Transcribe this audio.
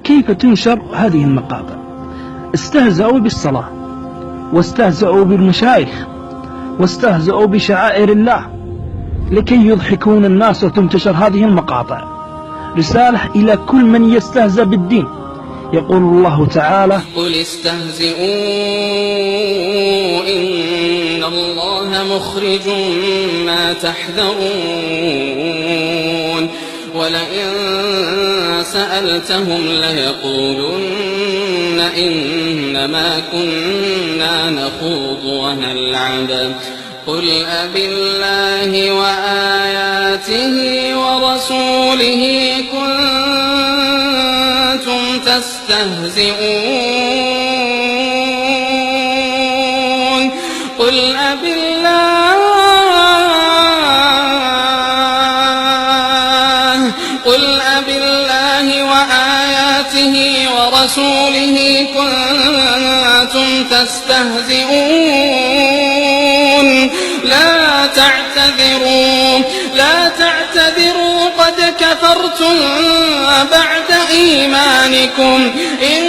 كيف تنشر هذه المقاطع؟ استهزأوا بالصلاة، واستهزأوا بالمشايخ، واستهزأوا بشعائر الله لكي يضحكون الناس، وتنتشر هذه المقاطع. رسالة إلى كل من يستهزأ بالدين. يقول الله تعالى: قل استهزئوا إن الله مخرج ما تحذرون ولئن سألتهم ليقولن إنما كنا نخوض ونلعب قل أبالله وآياته ورسوله كنتم تستهزئون قل أبالله وآياته ورسوله كنتم تستهزئون لا تعتذروا قد كفرتم بعد إيمانكم إن